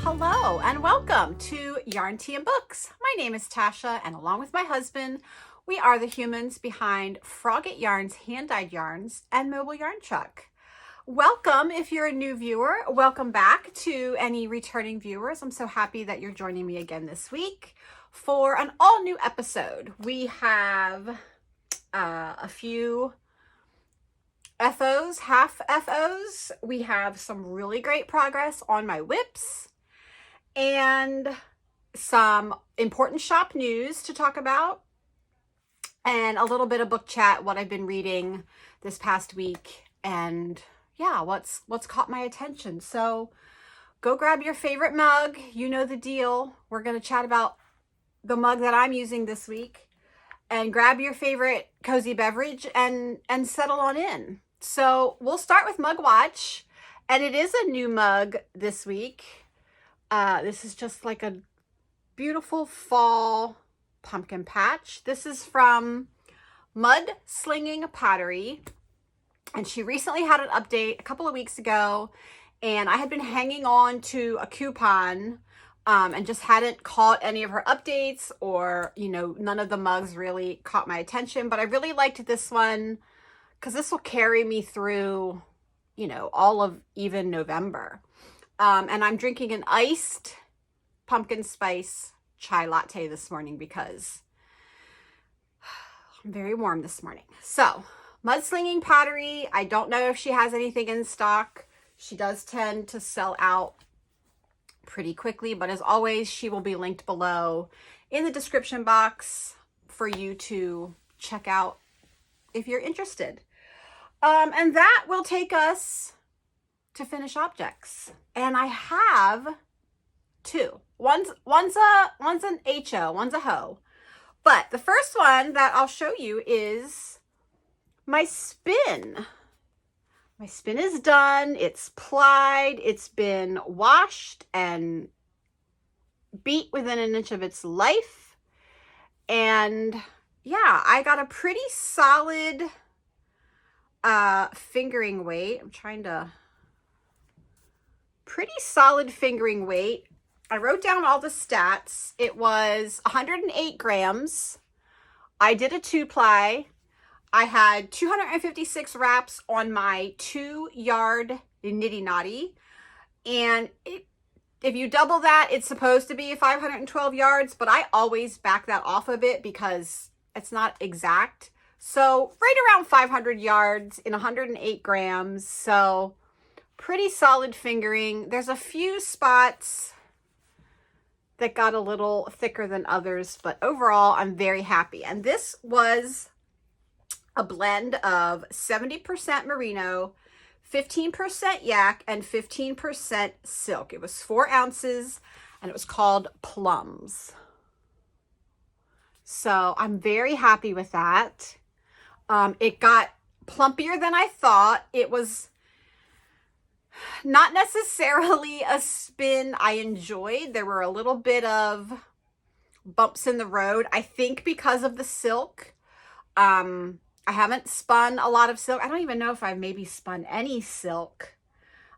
Hello and welcome to Yarn Tea and Books. My name is Tasha, and along with my husband, we are the humans behind Frogget Yarns hand-dyed yarns and Mobile Yarn Truck. Welcome if you're a new viewer. Welcome back to any returning viewers. I'm so happy that you're joining me again this week for an all-new episode. We have a few FOs, half FOs. We have some really great progress on my WIPs and some important shop news to talk about, and a little bit of book chat, what I've been reading this past week, and yeah, what's caught my attention. So go grab your favorite mug. You know the deal. We're going to chat about the mug that I'm using this week, and grab your favorite cozy beverage and settle on in. So we'll start with Mug Watch, and it is a new mug this week. This is just like a beautiful fall pumpkin patch. This is from Mudslinging Pottery, and she recently had an update a couple of weeks ago, and I had been hanging on to a coupon and just hadn't caught any of her updates, or, you know, none of the mugs really caught my attention, but I really liked this one because this will carry me through, you know, all of even November. And I'm drinking an iced pumpkin spice chai latte this morning because I'm very warm this morning. So, Mudslinging Pottery, I don't know if she has anything in stock. She does tend to sell out pretty quickly, but as always, she will be linked below in the description box for you to check out if you're interested. And that will take us to finish objects. And I have two. One's an HO, one's a hoe. But the first one that I'll show you is my spin. My spin is done. It's plied. It's been washed and beat within an inch of its life. And yeah, I got a pretty solid fingering weight. Pretty solid fingering weight. I wrote down all the stats. It was 108 grams. I did a 2-ply. I had 256 wraps on my 2-yard nitty knotty. And if you double that, it's supposed to be 512 yards, but I always back that off a bit because it's not exact. So right around 500 yards in 108 grams. So pretty solid fingering. There's a few spots that got a little thicker than others, but overall I'm very happy. And this was a blend of 70% merino, 15% yak, and 15% silk. It was 4 ounces, and it was called Plums. So I'm very happy with that. It got plumpier than I thought. It was not necessarily a spin I enjoyed. There were a little bit of bumps in the road, I think because of the silk. I haven't spun a lot of silk. I don't even know if I've maybe spun any silk.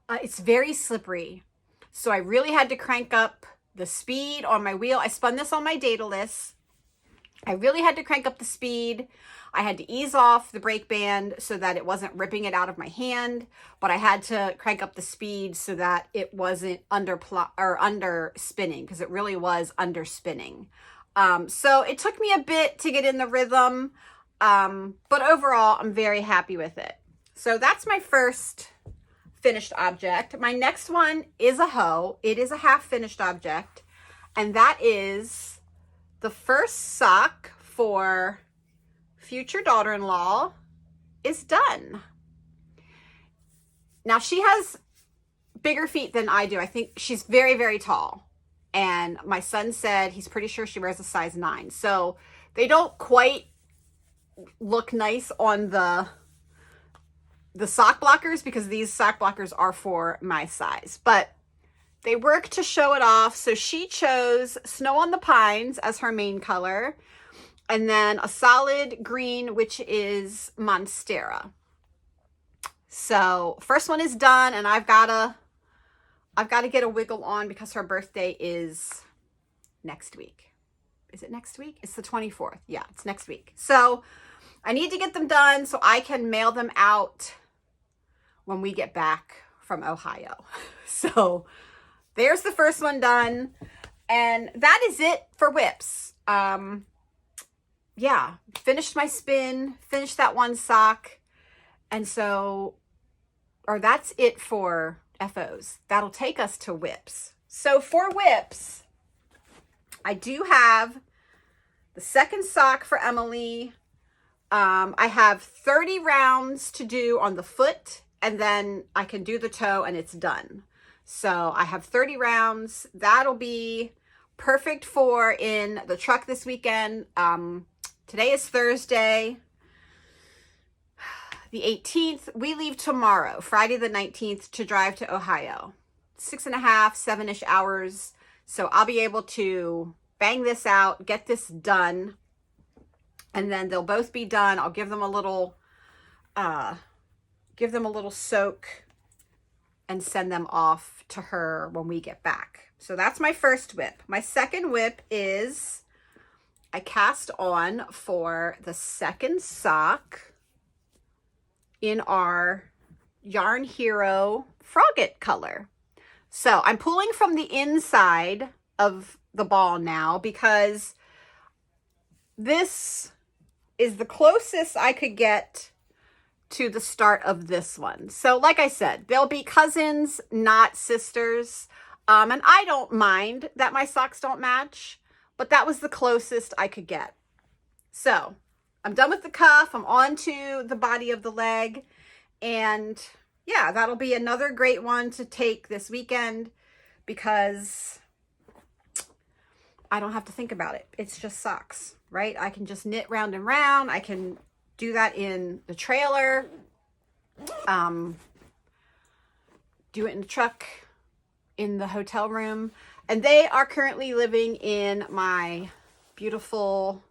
It's very slippery. So I really had to crank up the speed on my wheel. I spun this on my Daedalus. I really had to crank up the speed. I had to ease off the brake band so that it wasn't ripping it out of my hand, but I had to crank up the speed so that it wasn't under spinning, because it really was under spinning. So it took me a bit to get in the rhythm, but overall I'm very happy with it. So that's my first finished object. My next one is a hoe. It is a half finished object, and that is the first sock for future daughter-in-law is done. Now she has bigger feet than I do. I think she's very, very tall. And my son said he's pretty sure she wears a size 9. So they don't quite look nice on the sock blockers, because these sock blockers are for my size. But they work to show it off. So she chose Snow on the Pines as her main color, and then a solid green, which is Monstera. So first one is done, and I've got I've got to get a wiggle on because her birthday is next week. Is it next week? It's the 24th. Yeah, it's next week. So I need to get them done so I can mail them out when we get back from Ohio. So there's the first one done. And that is it for WIPs. Yeah, finished my spin, finished that one sock. And so, or that's it for FOs. That'll take us to WIPs. So for WIPs, I do have the second sock for Emily. I have 30 rounds to do on the foot, and then I can do the toe and it's done. So I have 30 rounds. That'll be perfect for in the truck this weekend. Today is Thursday, the 18th. We leave tomorrow, Friday the 19th, to drive to Ohio. 6.5, 7-ish hours. So I'll be able to bang this out, get this done, and then they'll both be done. I'll give them a little soak and send them off to her when we get back. So that's my first WIP. My second WIP is I cast on for the second sock in our Yarn Hero Frogget color. So I'm pulling from the inside of the ball now because this is the closest I could get to the start of this one. So like I said, they'll be cousins, not sisters. And I don't mind that my socks don't match, but that was the closest I could get. So I'm done with the cuff. I'm on to the body of the leg. And yeah, that'll be another great one to take this weekend because I don't have to think about it. It's just socks, right? I can just knit round and round. I can do that in the trailer, do it in the truck, in the hotel room. And they are currently living in my beautiful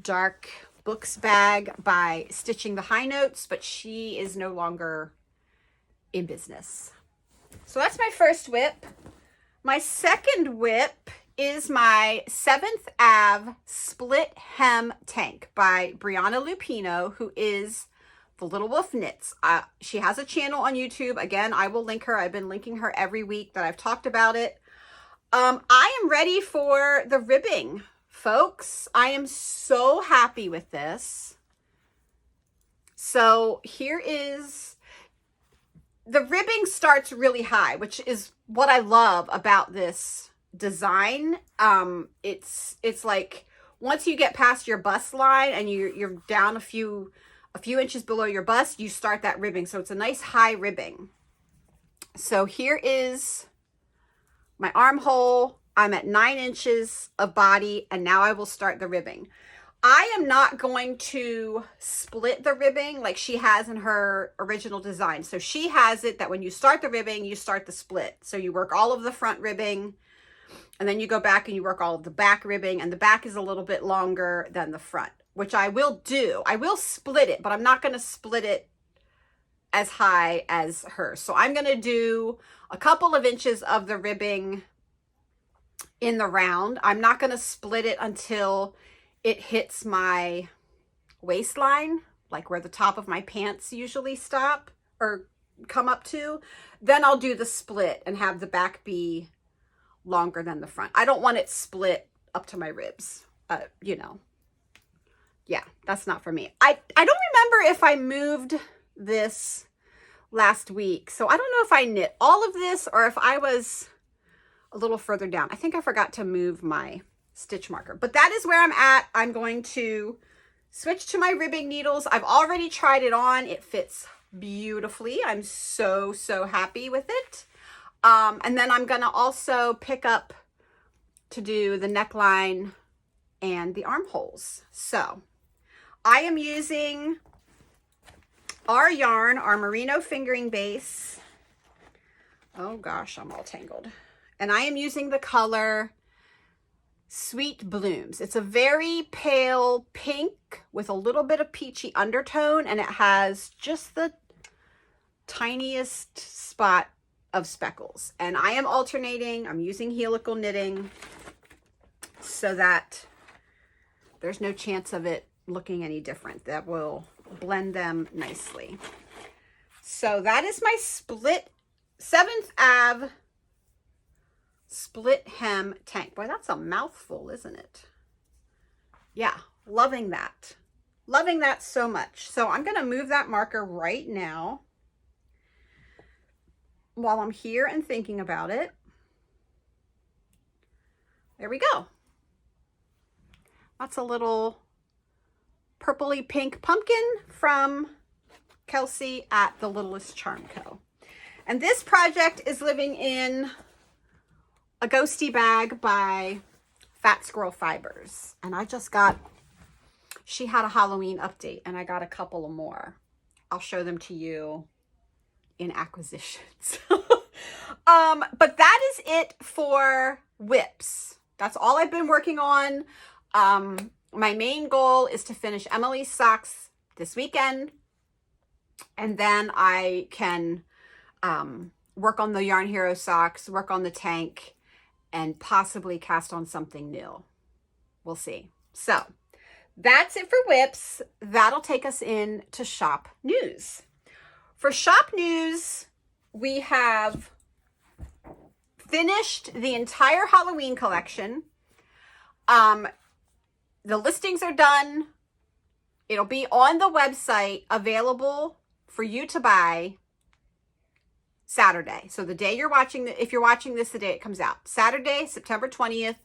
dark books bag by Stitching the High Notes, but she is no longer in business. So that's my first WIP. My second WIP is my 7th Ave split hem tank by Briana Luppino, who is the Little Wolf Knits. She has a channel on YouTube. Again, I will link her. I've been linking her every week that I've talked about it. I am ready for the ribbing, folks. I am so happy with this. So here is, the ribbing starts really high, which is what I love about this design. It's like once you get past your bust line and you're down a few inches below your bust, you start that ribbing. So it's a nice high ribbing. So here is my armhole. I'm at 9 inches of body, and now I will start the ribbing. I am not going to split the ribbing like she has in her original design. So she has it that when you start the ribbing, you start the split. So you work all of the front ribbing, and then you go back and you work all of the back ribbing, and the back is a little bit longer than the front, which I will do. I will split it, but I'm not going to split it as high as hers. So I'm going to do a couple of inches of the ribbing in the round. I'm not going to split it until it hits my waistline, like where the top of my pants usually stop or come up to. Then I'll do the split and have the back be longer than the front. I don't want it split up to my ribs, you know. Yeah, that's not for me. I don't remember if I moved this last week. So I don't know if I knit all of this or if I was a little further down. I think I forgot to move my stitch marker, but that is where I'm at. I'm going to switch to my ribbing needles. I've already tried it on. It fits beautifully. I'm so happy with it. And then I'm going to also pick up to do the neckline and the armholes. So I am using our yarn, our merino fingering base. Oh gosh, I'm all tangled. And I am using the color Sweet Blooms. It's a very pale pink with a little bit of peachy undertone, and it has just the tiniest spot of speckles. And I am alternating. I'm using helical knitting so that there's no chance of it looking any different. That will blend them nicely. So that is my split 7th Ave split hem tank. Boy, that's a mouthful, isn't it? Yeah, loving that. Loving that so much. So I'm going to move that marker right now while I'm here and thinking about it. There we go. That's a little purpley pink pumpkin from Kelsey at the Littlest Charm Co. And this project is living in a ghosty bag by Fat Squirrel Fibers. And I just got, she had a Halloween update and I got a couple of more. I'll show them to you in acquisitions. But that is it for WIPs. That's all I've been working on. My main goal is to finish Emily's socks this weekend. And then I can work on the Yarn Hero socks, work on the tank, and possibly cast on something new. We'll see. So that's it for WIPs. That'll take us into shop news. For shop news, we have finished the entire Halloween collection. The listings are done. It'll be on the website, available for you to buy Saturday. So the day you're watching, if you're watching this, the day it comes out. Saturday, September 20th,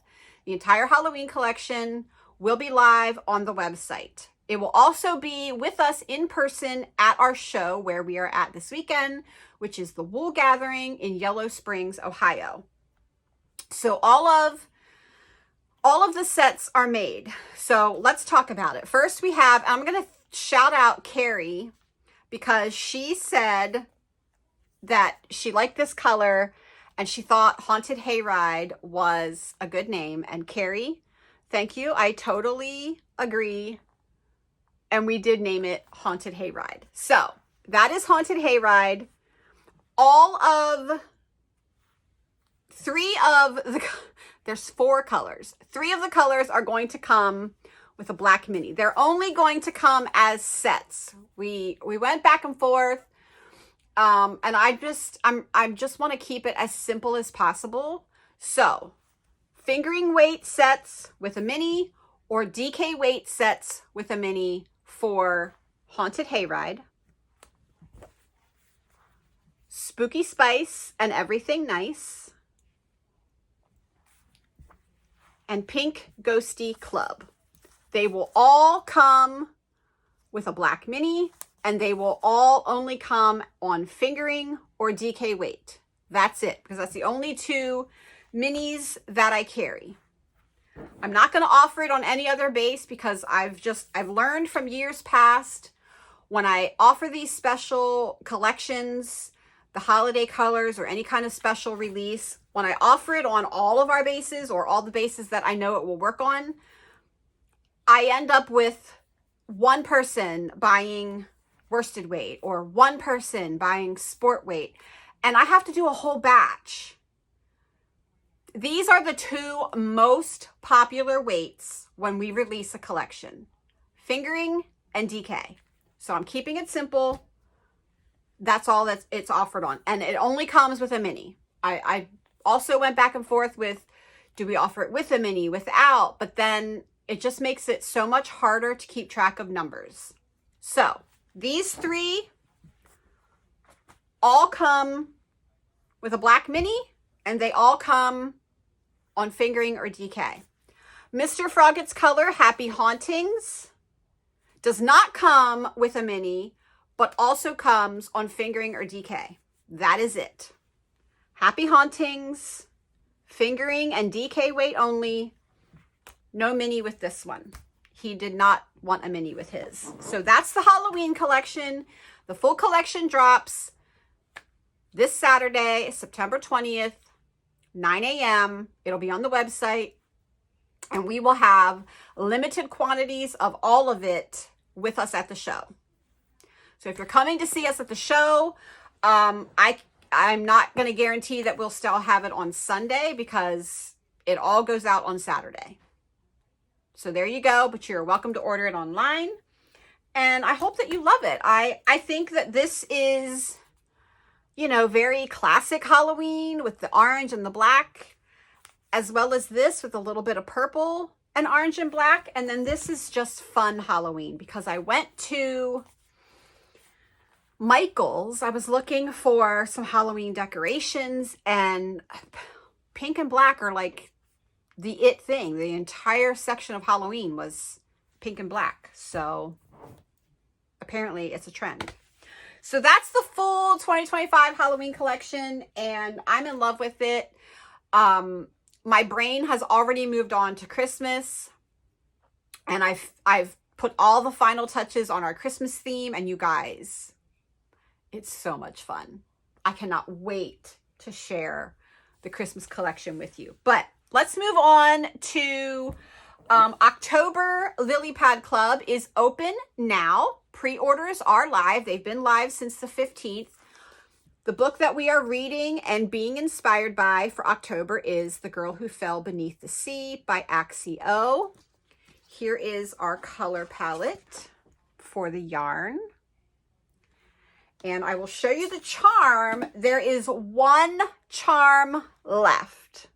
the entire Halloween collection will be live on the website. It will also be with us in person at our show where we are at this weekend, which is the Wool Gathering in Yellow Springs, Ohio. So all of the sets are made. So let's talk about it. First we have, I'm going to shout out Carrie because she said that she liked this color and she thought Haunted Hayride was a good name. And Carrie, thank you. I totally agree. And we did name it Haunted Hayride. So that is Haunted Hayride. There's 4 colors. 3 of the colors are going to come with a black mini. They're only going to come as sets. We went back and forth. And I just want to keep it as simple as possible. So fingering weight sets with a mini or DK weight sets with a mini for Haunted Hayride. Spooky Spice and Everything Nice. And Pink Ghosty Club. They will all come with a black mini, and they will all only come on fingering or DK weight. That's it, because that's the only 2 minis that I carry. I'm not going to offer it on any other base because I've learned from years past when I offer these special collections, the holiday colors or any kind of special release, when I offer it on all of our bases or all the bases that I know it will work on, I end up with one person buying worsted weight or one person buying sport weight, and I have to do a whole batch. These are the 2 most popular weights when we release a collection, fingering and DK. So I'm keeping it simple. That's all that it's offered on. And it only comes with a mini. I also went back and forth with, do we offer it with a mini, without? But then it just makes it so much harder to keep track of numbers. So these 3 all come with a black mini, and they all come on fingering or DK. Mr. Froggett's color, Happy Hauntings, does not come with a mini, but also comes on fingering or DK. That is it. Happy Hauntings, fingering and DK weight only. No mini with this one. He did not want a mini with his. So that's the Halloween collection. The full collection drops this Saturday, September 20th, 9 a.m. It'll be on the website. And we will have limited quantities of all of it with us at the show. So if you're coming to see us at the show, I I'm not going to guarantee that we'll still have it on Sunday because it all goes out on Saturday. So there you go, but you're welcome to order it online. And I hope that you love it. I think that this is, you know, very classic Halloween with the orange and the black, as well as this with a little bit of purple and orange and black. And then this is just fun Halloween because I went to Michael's. I was looking for some Halloween decorations, and pink and black are like the it thing. The entire section of Halloween was pink and black. So apparently it's a trend. So that's the full 2025 Halloween collection, and I'm in love with it. My brain has already moved on to Christmas, and I've put all the final touches on our Christmas theme, and you guys, it's so much fun. I cannot wait to share the Christmas collection with you. But let's move on to October. Lily Pad Club is open now. Pre-orders are live. They've been live since the 15th. The book that we are reading and being inspired by for October is The Girl Who Fell Beneath the Sea by Axio. Here is our color palette for the yarn. And I will show you the charm. There is one charm left.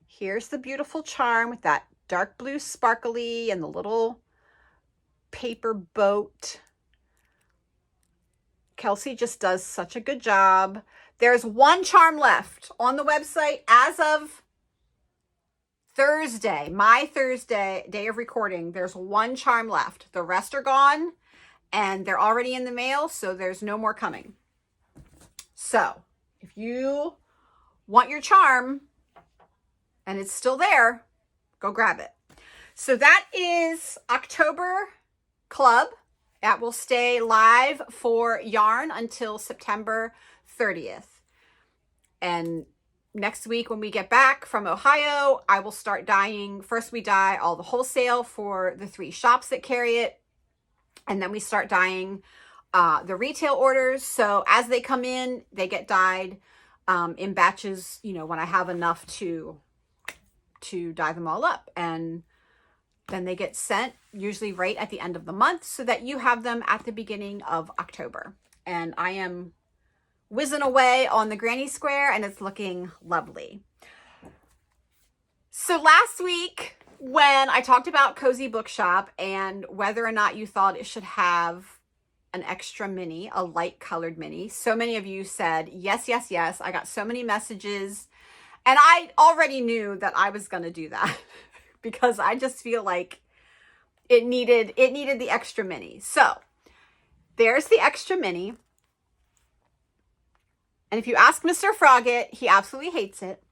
Here's the beautiful charm with that dark blue sparkly and the little paper boat. Kelsey just does such a good job. There's one charm left on the website as of Thursday, my Thursday, day of recording. There's one charm left. The rest are gone, and they're already in the mail, so there's no more coming. So if you want your charm and it's still there, go grab it. So that is October Club. That will stay live for yarn until September 30th. And next week when we get back from Ohio, I will start dyeing. First we dye all the wholesale for the 3 shops that carry it. And then we start dyeing the retail orders. So as they come in, they get dyed in batches, you know, when I have enough to dye them all up. And then they get sent usually right at the end of the month so that you have them at the beginning of October. And I am whizzing away on the granny square and it's looking lovely. So last week when I talked about Cozy Bookshop and whether or not you thought it should have an extra mini, a light colored mini, so many of you said, yes, yes, yes. I got so many messages, and I already knew that I was going to do that because I just feel like it needed the extra mini. So there's the extra mini. And if you ask Mr. Froggett, he absolutely hates it.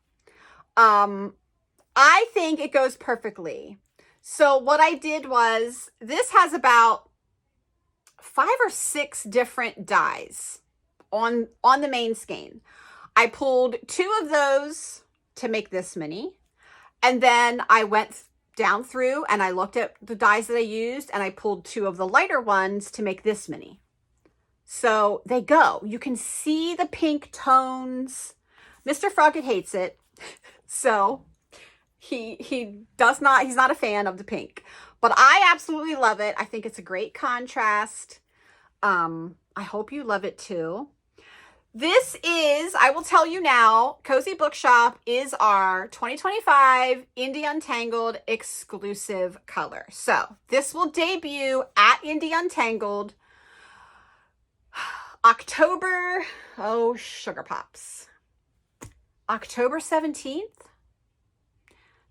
I think it goes perfectly. So what I did was, this has about 5 or 6 different dyes on the main skein. I pulled 2 of those to make this mini. And then I went down through and I looked at the dyes that I used and I pulled 2 of the lighter ones to make this mini. So they go. You can see the pink tones. Mr. Froggett hates it. So he's not a fan of the pink. But I absolutely love it. I think it's a great contrast. I hope you love it too. This is, I will tell you now, Cozy Bookshop is our 2025 Indie Untangled exclusive color. So this will debut at Indie Untangled October, oh, sugar pops, October 17th,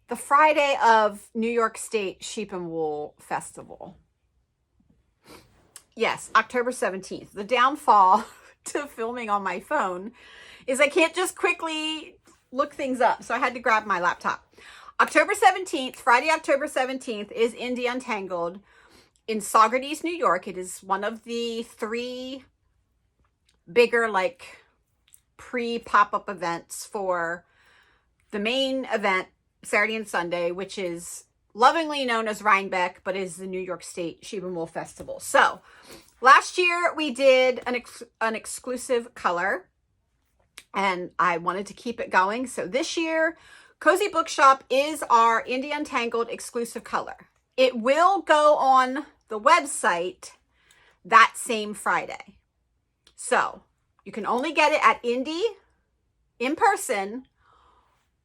the Friday of New York State Sheep and Wool Festival. Yes, October 17th. The downfall to filming on my phone is I can't just quickly look things up. So I had to grab my laptop. October 17th, Friday, October 17th is Indie Untangled in Saugerties, New York. It is one of the 3 bigger like pre-pop-up events for the main event Saturday and Sunday, which is lovingly known as Rhinebeck, but is the New York State Sheep and Wool Festival. So last year we did an exclusive color and I wanted to keep it going. So this year, Cozy Bookshop is our Indie Untangled exclusive color. It will go on the website that same Friday. So you can only get it at Indie in person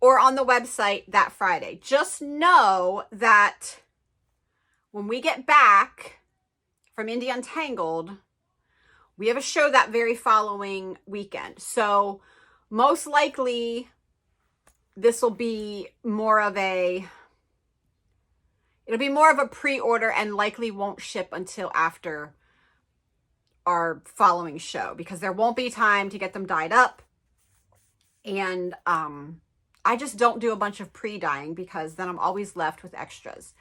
or on the website that Friday. Just know that when we get back from Indie Untangled, we have a show that very following weekend. So most likely this will be more of a, it'll be more of a pre-order and likely won't ship until after our following show, because there won't be time to get them dyed up. And I just don't do a bunch of pre-dyeing because then I'm always left with extras.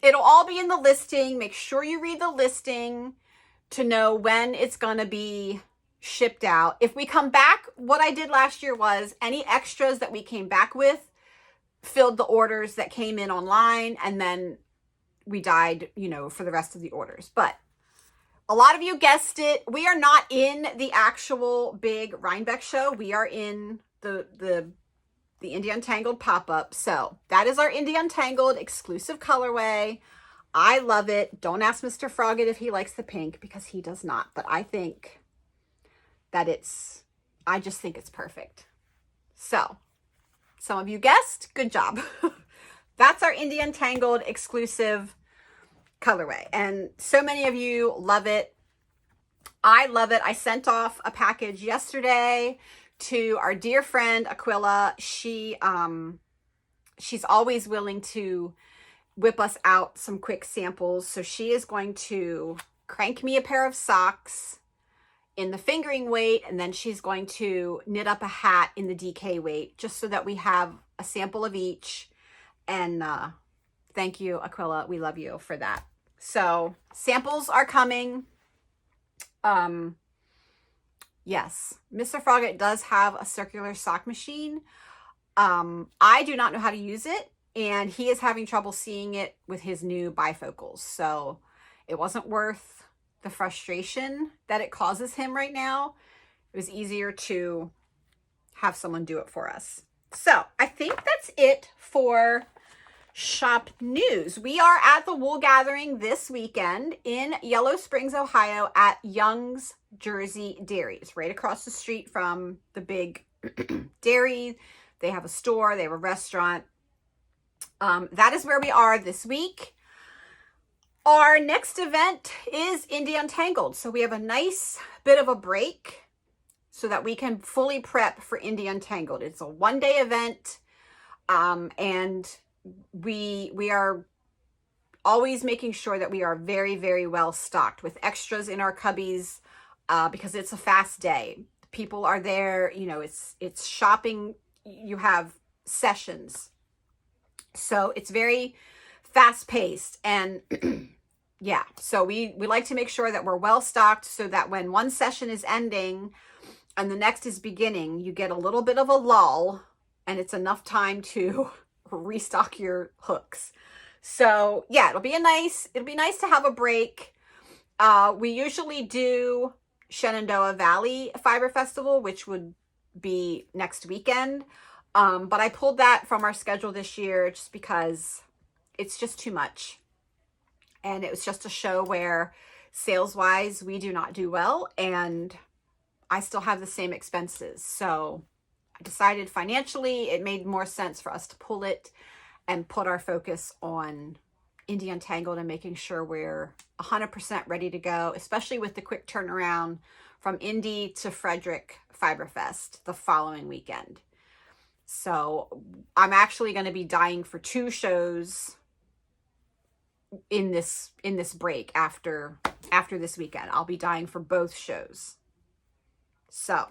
It'll all be in the listing. Make sure you read the listing to know when it's going to be shipped out. If we come back, what I did last year was any extras that we came back with filled the orders that came in online, and then we dyed, you know, for the rest of the orders. But a lot of you guessed it. We are not in the actual big Rhinebeck show. We are in the Indie Untangled pop-up. So that is our Indie Untangled exclusive colorway. I love it. Don't ask Mr. Frogget if he likes the pink, because he does not. But I think that I just think it's perfect. So some of you guessed. Good job. That's our Indie Untangled exclusive colorway. And so many of you love it. I love it. I sent off a package yesterday to our dear friend Aquila. She's always willing to whip us out some quick samples. So she is going to crank me a pair of socks in the fingering weight, and then she's going to knit up a hat in the DK weight, just so that we have a sample of each. And thank you, Aquila. We love you for that. So samples are coming. Yes, Mr. Frogget does have a circular sock machine. I do not know how to use it, and he is having trouble seeing it with his new bifocals. So it wasn't worth the frustration that it causes him right now. It was easier to have someone do it for us. So I think that's it for shop news. We are at the wool gathering this weekend in Yellow Springs, Ohio at Young's Jersey Dairies, right across the street from the big dairy. They have a store, they have a restaurant. That is where we are this week. Our next event is Indie Untangled. So we have a nice bit of a break so that we can fully prep for Indie Untangled. It's a one-day event, and we are always making sure that we are very, very well stocked with extras in our cubbies, because it's a fast day. People are there, you know, it's shopping. You have sessions. So it's very fast paced, and yeah, so we like to make sure that we're well stocked so that when one session is ending and the next is beginning, you get a little bit of a lull and it's enough time to restock your hooks. So yeah, it'll be nice to have a break. We usually do Shenandoah Valley Fiber Festival, which would be next weekend. But I pulled that from our schedule this year just because it's just too much. And it was just a show where sales-wise, we do not do well, and I still have the same expenses. So I decided financially it made more sense for us to pull it and put our focus on Indie Untangled and making sure we're 100% ready to go, especially with the quick turnaround from Indie to Frederick Fiberfest the following weekend. So I'm actually going to be dying for 2 shows in this break after this weekend. I'll be dying for both shows. So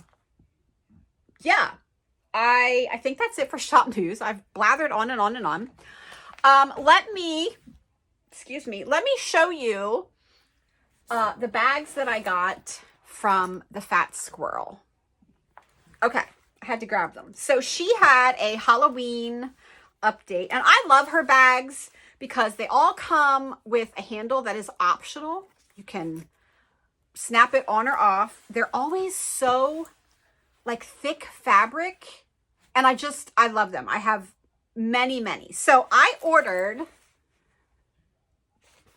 yeah, I think that's it for shop news. I've blathered on and on and on. Let me show you the bags that I got from the Fat Squirrel. Okay, I had to grab them. So she had a Halloween update, and I love her bags because they all come with a handle that is optional. You can snap it on or off. They're always so like thick fabric. And I love them. I have many, many. So I ordered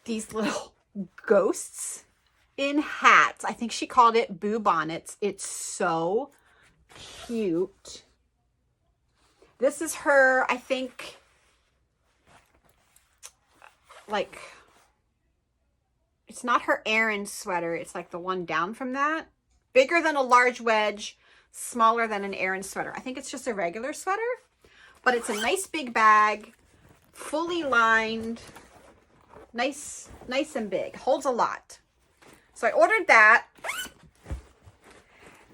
these little ghosts in hats. I think she called it Boo Bonnets. It's so cute. This is her, I think, like, it's not her Aran sweater. It's like the one down from that. Bigger than a large wedge, smaller than an Aran sweater. I think it's just a regular sweater, but it's a nice big bag, fully lined, nice and big, holds a lot. So I ordered that,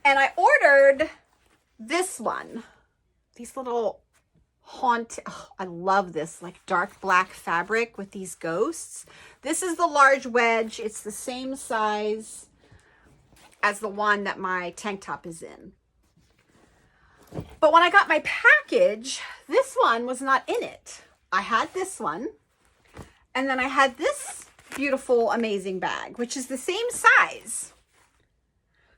and I ordered this one, these little I love this like dark black fabric with these ghosts. This is the large wedge. It's the same size as the one that my tank top is in. But when I got my package, this one was not in it. I had this one, and then I had this beautiful, amazing bag, which is the same size.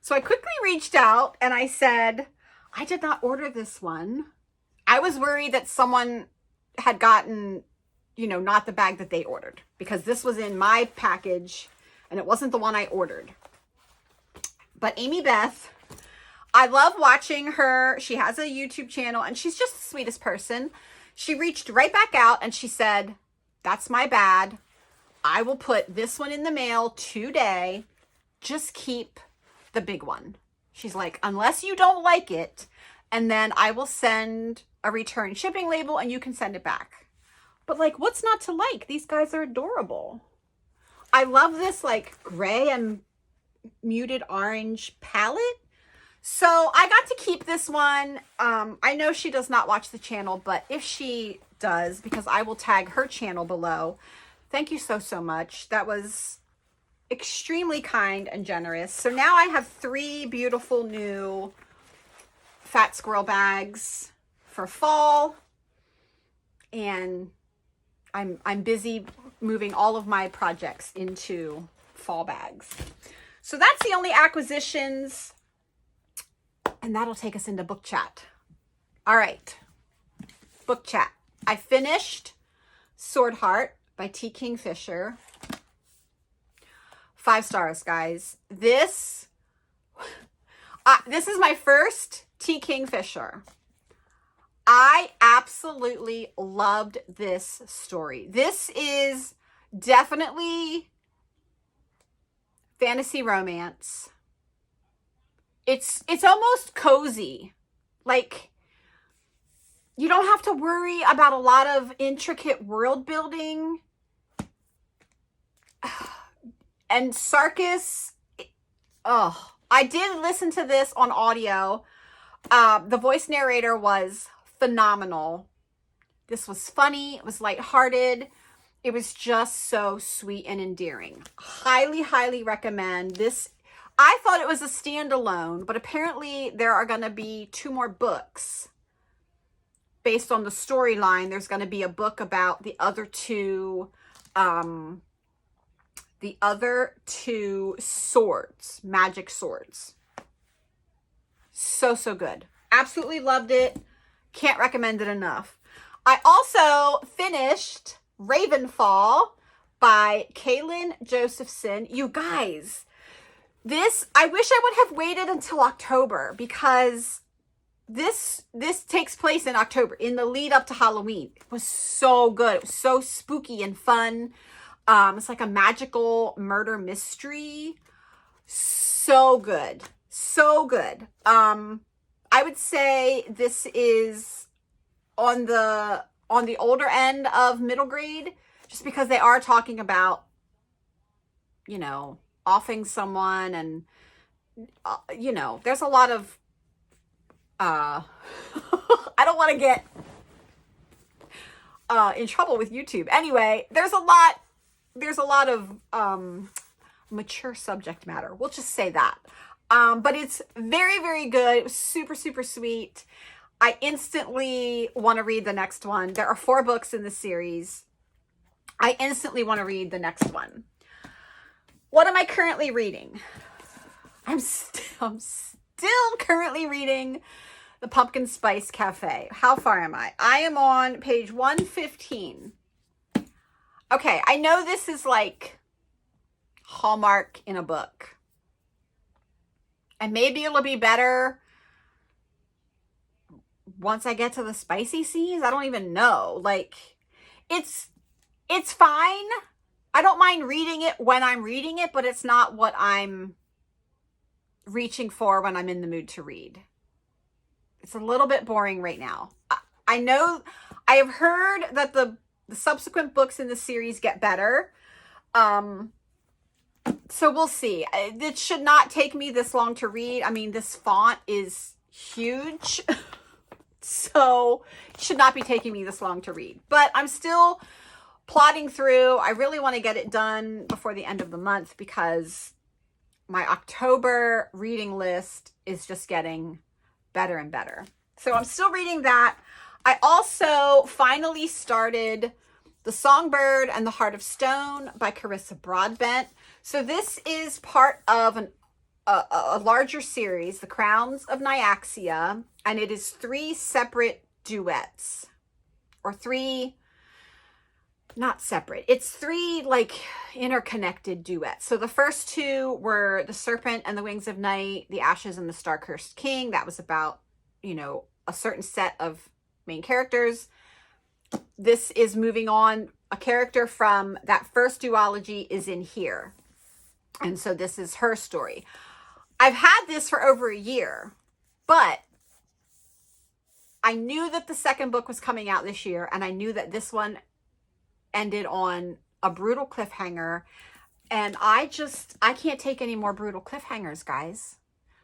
So I quickly reached out and I said, I did not order this one. I was worried that someone had gotten, you know, not the bag that they ordered, because this was in my package and it wasn't the one I ordered. But Amy Beth, I love watching her. She has a YouTube channel and she's just the sweetest person. She reached right back out and she said, that's my bad. I will put this one in the mail today. Just keep the big one. She's like, unless you don't like it, and then I will send a return shipping label and you can send it back. But like, what's not to like? These guys are adorable. I love this like gray and muted orange palette. So I got to keep this one. I know she does not watch the channel, but if she does, because I will tag her channel below, thank you so much. That was extremely kind and generous. So now I have 3 beautiful new Fat Squirrel bags for fall, and I'm busy moving all of my projects into fall bags. So that's the only acquisitions, and that'll take us into book chat. All right, book chat. I finished Sword Heart by T. Kingfisher. 5 stars, guys. This is my first T. Kingfisher. I absolutely loved this story. This is definitely fantasy romance. It's almost cozy. Like, you don't have to worry about a lot of intricate world building. And Sarkis, oh, I did listen to this on audio. The voice narrator was phenomenal. This was funny. It was lighthearted. It was just so sweet and endearing. Highly recommend this. I thought it was a standalone, but apparently there are going to be 2 more books based on the storyline. There's going to be a book about the other two swords, magic swords. So good. Absolutely loved it. Can't recommend it enough. I also finished Ravenfall by Kaylin Josephson. You guys, this, I wish I would have waited until October, because this takes place in October, in the lead up to Halloween. It was so good. It was so spooky and fun. It's like a magical murder mystery. So good. So good. I would say this is on the older end of middle grade, just because they are talking about, you know, offing someone, and you know, there's a lot of I don't want to get in trouble with YouTube. Anyway, there's a lot of mature subject matter. We'll just say that. But it's very good. It was super sweet. I instantly want to read the next one. There are 4 books in the series. I instantly want to read the next one. What am I currently reading? I'm still currently reading The Pumpkin Spice Cafe. How far am I? I am on page 115. Okay, I know this is like Hallmark in a book. And maybe it'll be better once I get to the spicy scenes. I don't even know. Like, it's fine. I don't mind reading it when I'm reading it, but it's not what I'm reaching for when I'm in the mood to read. It's a little bit boring right now. I know I have heard that the subsequent books in the series get better. So we'll see. It should not take me this long to read. I mean, this font is huge. So it should not be taking me this long to read. But I'm still plodding through. I really want to get it done before the end of the month because my October reading list is just getting better and better. So I'm still reading that. I also finally started The Songbird and the Heart of Stone by Carissa Broadbent. So this is part of a larger series, The Crowns of Nyaxia, and it is 3 separate duets, or 3, not separate. It's 3 like interconnected duets. So the first 2 were The Serpent and the Wings of Night, The Ashes and the Star-Cursed King. That was about, you know, a certain set of main characters. This is moving on. A character from that first duology is in here. And so this is her story. I've had this for over a year, but I knew that the second book was coming out this year, and I knew that this one ended on a brutal cliffhanger, and I can't take any more brutal cliffhangers, guys.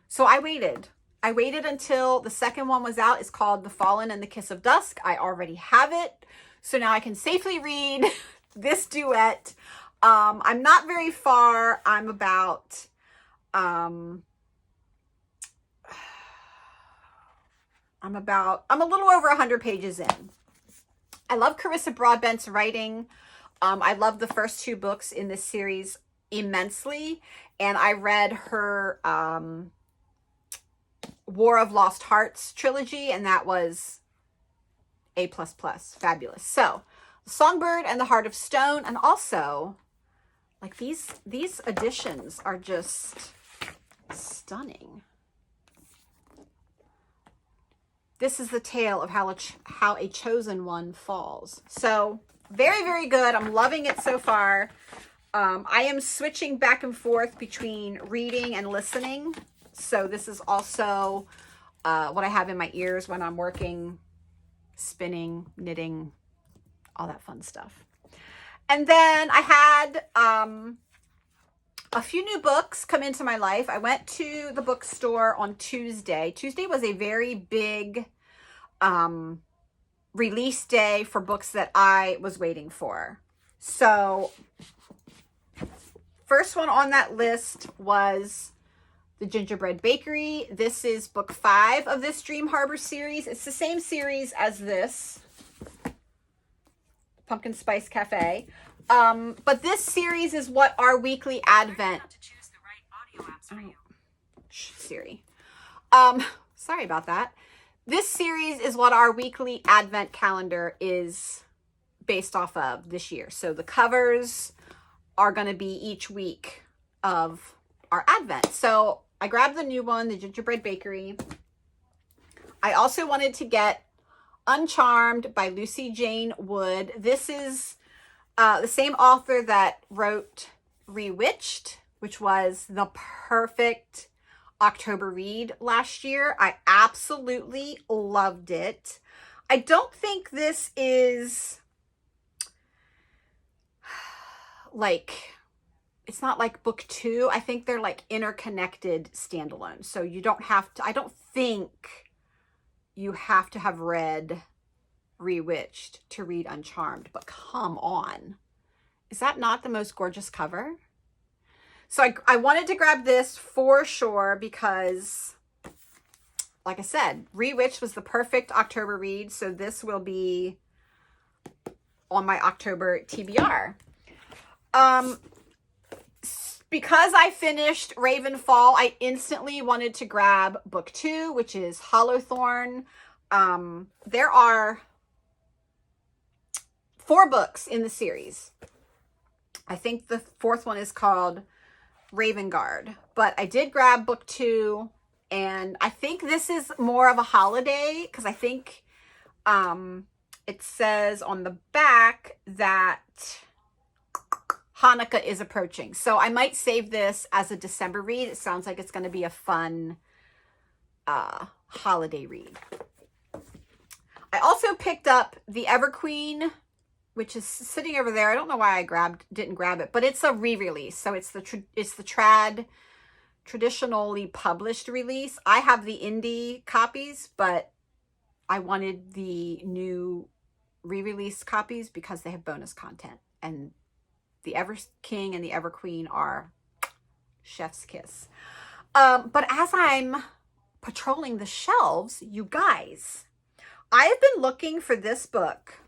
So I waited. I waited until the second one was out. It's called The Fallen and the Kiss of Dusk. I already have it. So now I can safely read this duet. I'm not very far. I'm about, I'm a little over 100 pages in. I love Carissa Broadbent's writing. I love the first 2 books in this series immensely. And I read her War of Lost Hearts trilogy, and that was A++, fabulous. So, Songbird and the Heart of Stone, and also, like, these editions are just stunning. This is the tale of how a chosen one falls. So, very, very good. I'm loving it so far. I am switching back and forth between reading and listening. So this is also what I have in my ears when I'm working, spinning, knitting, all that fun stuff. And then I had a few new books come into my life. I went to the bookstore on Tuesday. Tuesday was a very big release day for books that I was waiting for. So first one on that list was The Gingerbread Bakery. This is book 5 of this Dream Harbor series. It's the same series as this, Pumpkin Spice Cafe. But this series is what our weekly Advent... Siri. Sorry about that. This series is what our weekly Advent calendar is based off of this year. So the covers are going to be each week of our Advent. So I grabbed the new one, The Gingerbread Bakery. I also wanted to get Uncharmed by Lucy Jane Wood. This is the same author that wrote Rewitched, which was the perfect October read last year. I absolutely loved it. I don't think this is like, it's not like book 2. I think they're like interconnected standalone. So you don't have to, I don't think you have to have read Rewitched to read Uncharmed, but come on. Is that not the most gorgeous cover? So I wanted to grab this for sure because, like I said, Rewitched was the perfect October read. So this will be on my October TBR. because I finished Ravenfall, I instantly wanted to grab book 2, which is Hollowthorn. There are 4 books in the series. I think the 4th one is called Ravengard, but I did grab book 2, and I think this is more of a holiday because I think it says on the back that Hanukkah is approaching. So I might save this as a December read. It sounds like it's going to be a fun holiday read. I also picked up the Everqueen, which is sitting over there. I don't know why I didn't grab it, but it's a re-release. So it's the traditionally published release. I have the indie copies, but I wanted the new re-release copies because they have bonus content, and the Ever King and the Ever Queen are chef's kiss. But as I'm patrolling the shelves, you guys, I have been looking for this book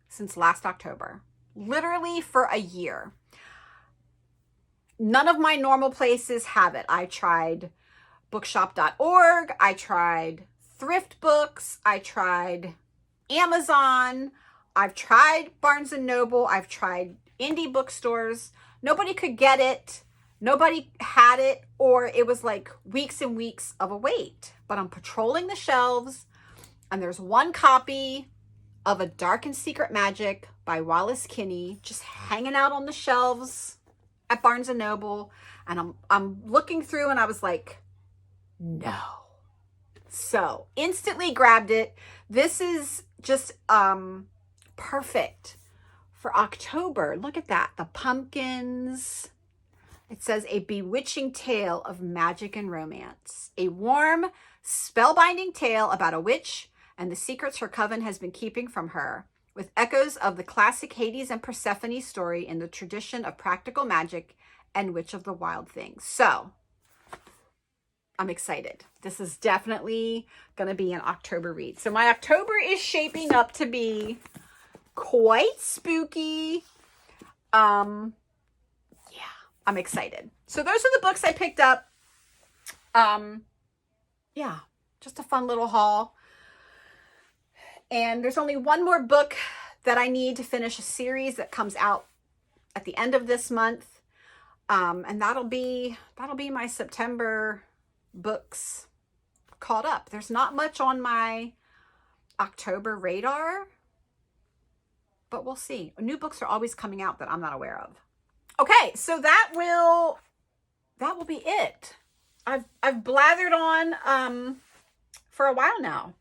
since last October, literally for a year. None of my normal places have it. I tried bookshop.org. I tried Thrift Books. I tried Amazon. I've tried Barnes & Noble. I've tried indie bookstores. Nobody could get it. Nobody had it, or it was like weeks and weeks of a wait. But I'm patrolling the shelves, and there's one copy of A Dark and Secret Magic by Wallace Kinney just hanging out on the shelves at Barnes & Noble. And I'm looking through, and I was like, no. So instantly grabbed it. This is just perfect for October. Look at that. The pumpkins. It says a bewitching tale of magic and romance. A warm, spellbinding tale about a witch and the secrets her coven has been keeping from her, with echoes of the classic Hades and Persephone story in the tradition of practical magic and Witch of the Wild Things. So I'm excited. This is definitely going to be an October read. So my October is shaping up to be quite spooky. Yeah, I'm excited. So those are the books I picked up. Yeah, just a fun little haul. And there's only one more book that I need to finish a series that comes out at the end of this month. And that'll be my September books caught up. There's not much on my October radar, but we'll see. New books are always coming out that I'm not aware of. Okay, so that will be it. I've blathered on for a while now.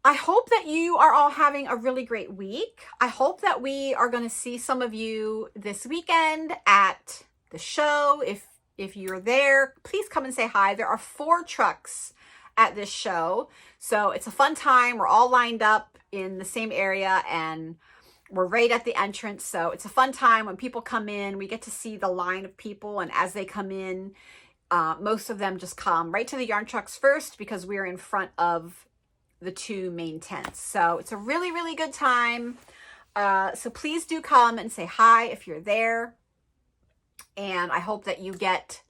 I hope that you are all having a really great week. I hope that we are going to see some of you this weekend at the show. If you're there, please come and say hi. There are 4 trucks at this show, so it's a fun time. We're all lined up in the same area, and we're right at the entrance. So it's a fun time when people come in. We get to see the line of people, and as they come in, most of them just come right to the yarn trucks first because we're in front of the 2 main tents. So it's a really, really good time. So please do come and say hi if you're there. And I hope that you get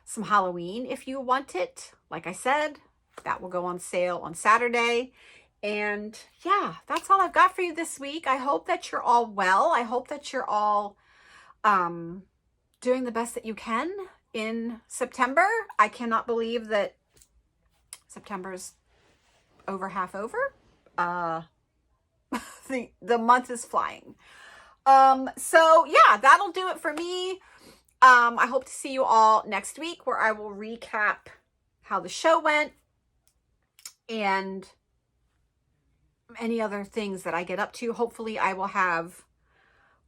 some Halloween if you want it. Like I said, that will go on sale on Saturday. And yeah, that's all I've got for you this week. I hope that you're all well. I hope that you're all doing the best that you can in September. I cannot believe that September's over half over. The month is flying. So yeah, that'll do it for me. I hope to see you all next week, where I will recap how the show went and any other things that I get up to. Hopefully I will have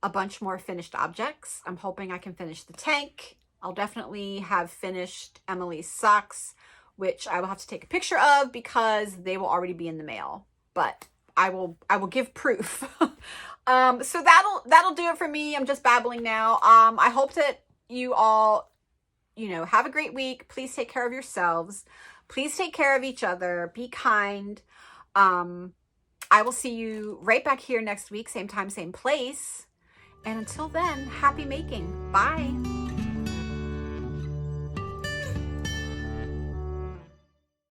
a bunch more finished objects. I'm hoping I can finish the tank. I'll definitely have finished Emily's socks, which I will have to take a picture of because they will already be in the mail, but I will give proof. So that'll do it for me. I'm just babbling now. I hope that you all, have a great week. Please take care of yourselves. Please take care of each other. Be kind. I will see you right back here next week, same time, same place. And until then, happy making. Bye.